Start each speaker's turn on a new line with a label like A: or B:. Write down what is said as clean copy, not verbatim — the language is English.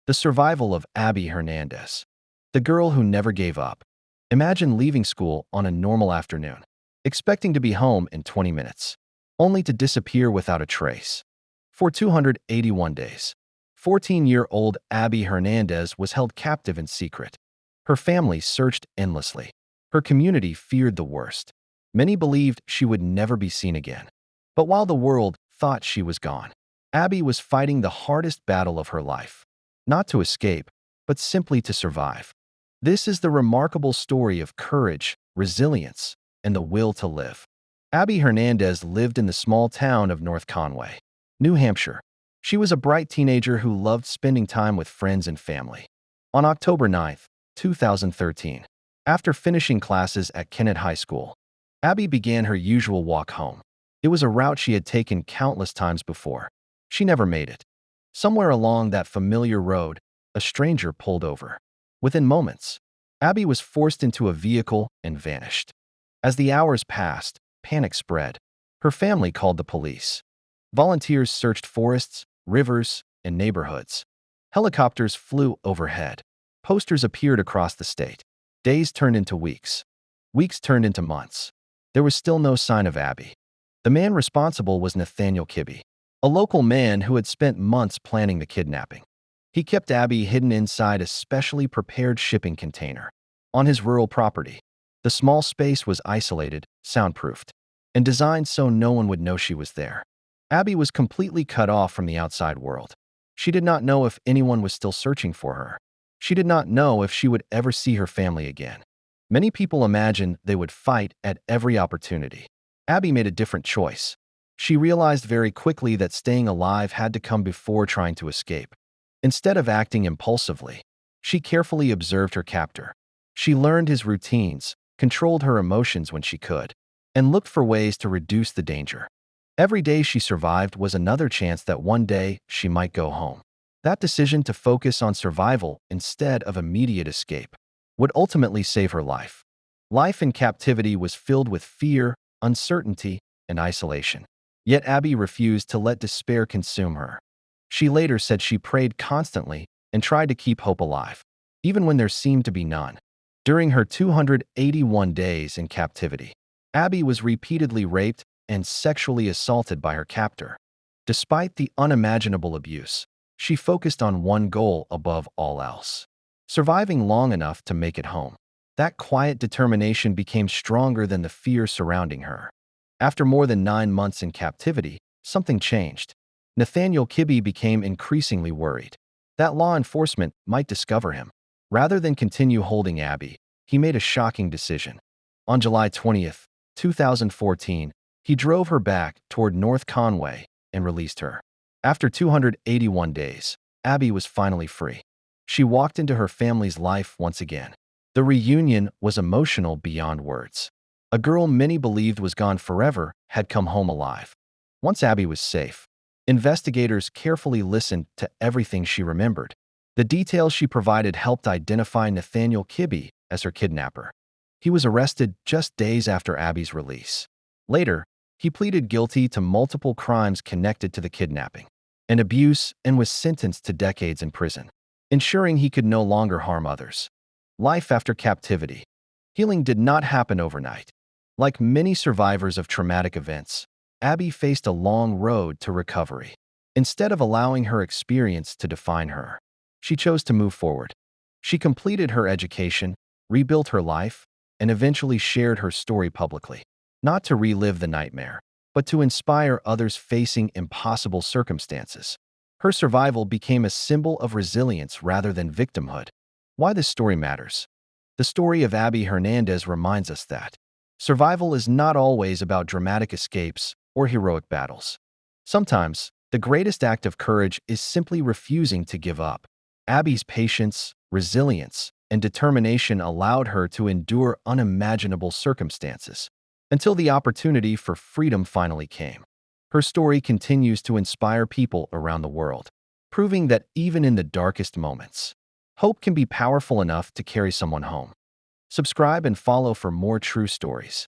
A: The survival of Abby Hernandez, the girl who never gave up. Imagine leaving school on a normal afternoon, expecting to be home in 20 minutes, only to disappear without a trace. For 281 days, 14-year-old Abby Hernandez was held captive in secret. Her family searched endlessly. Her community feared the worst. Many believed she would never be seen again. But while the world thought she was gone, Abby was fighting the hardest battle of her life. Not to escape, but simply to survive. This is the remarkable story of courage, resilience, and the will to live. Abby Hernandez lived in the small town of North Conway, New Hampshire. She was a bright teenager who loved spending time with friends and family. On October 9, 2013, after finishing classes at Kennett High School, Abby began her usual walk home. It was a route she had taken countless times before. She never made it. Somewhere along that familiar road, a stranger pulled over. Within moments, Abby was forced into a vehicle and vanished. As the hours passed, panic spread. Her family called the police. Volunteers searched forests, rivers, and neighborhoods. Helicopters flew overhead. Posters appeared across the state. Days turned into weeks. Weeks turned into months. There was still no sign of Abby. The man responsible was Nathaniel Kibby, a local man who had spent months planning the kidnapping. He kept Abby hidden inside a specially prepared shipping container. On his rural property, the small space was isolated, soundproofed, and designed so no one would know she was there. Abby was completely cut off from the outside world. She did not know if anyone was still searching for her. She did not know if she would ever see her family again. Many people imagined they would fight at every opportunity. Abby made a different choice. She realized very quickly that staying alive had to come before trying to escape. Instead of acting impulsively, she carefully observed her captor. She learned his routines, controlled her emotions when she could, and looked for ways to reduce the danger. Every day she survived was another chance that one day she might go home. That decision to focus on survival instead of immediate escape would ultimately save her life. Life in captivity was filled with fear, uncertainty, and isolation. Yet Abby refused to let despair consume her. She later said she prayed constantly and tried to keep hope alive, even when there seemed to be none. During her 281 days in captivity, Abby was repeatedly raped and sexually assaulted by her captor. Despite the unimaginable abuse, she focused on one goal above all else: surviving long enough to make it home. That quiet determination became stronger than the fear surrounding her. After more than 9 months in captivity, something changed. Nathaniel Kibby became increasingly worried that law enforcement might discover him. Rather than continue holding Abby, he made a shocking decision. On July 20th, 2014, he drove her back toward North Conway and released her. After 281 days, Abby was finally free. She walked into her family's life once again. The reunion was emotional beyond words. A girl many believed was gone forever had come home alive. Once Abby was safe, investigators carefully listened to everything she remembered. The details she provided helped identify Nathaniel Kibby as her kidnapper. He was arrested just days after Abby's release. Later, he pleaded guilty to multiple crimes connected to the kidnapping and abuse and was sentenced to decades in prison, ensuring he could no longer harm others. Life after captivity. Healing did not happen overnight. Like many survivors of traumatic events, Abby faced a long road to recovery. Instead of allowing her experience to define her, she chose to move forward. She completed her education, rebuilt her life, and eventually shared her story publicly. Not to relive the nightmare, but to inspire others facing impossible circumstances. Her survival became a symbol of resilience rather than victimhood. Why this story matters. The story of Abby Hernandez reminds us that survival is not always about dramatic escapes or heroic battles. Sometimes, the greatest act of courage is simply refusing to give up. Abby's patience, resilience, and determination allowed her to endure unimaginable circumstances until the opportunity for freedom finally came. Her story continues to inspire people around the world, proving that even in the darkest moments, hope can be powerful enough to carry someone home. Subscribe and follow for more true stories.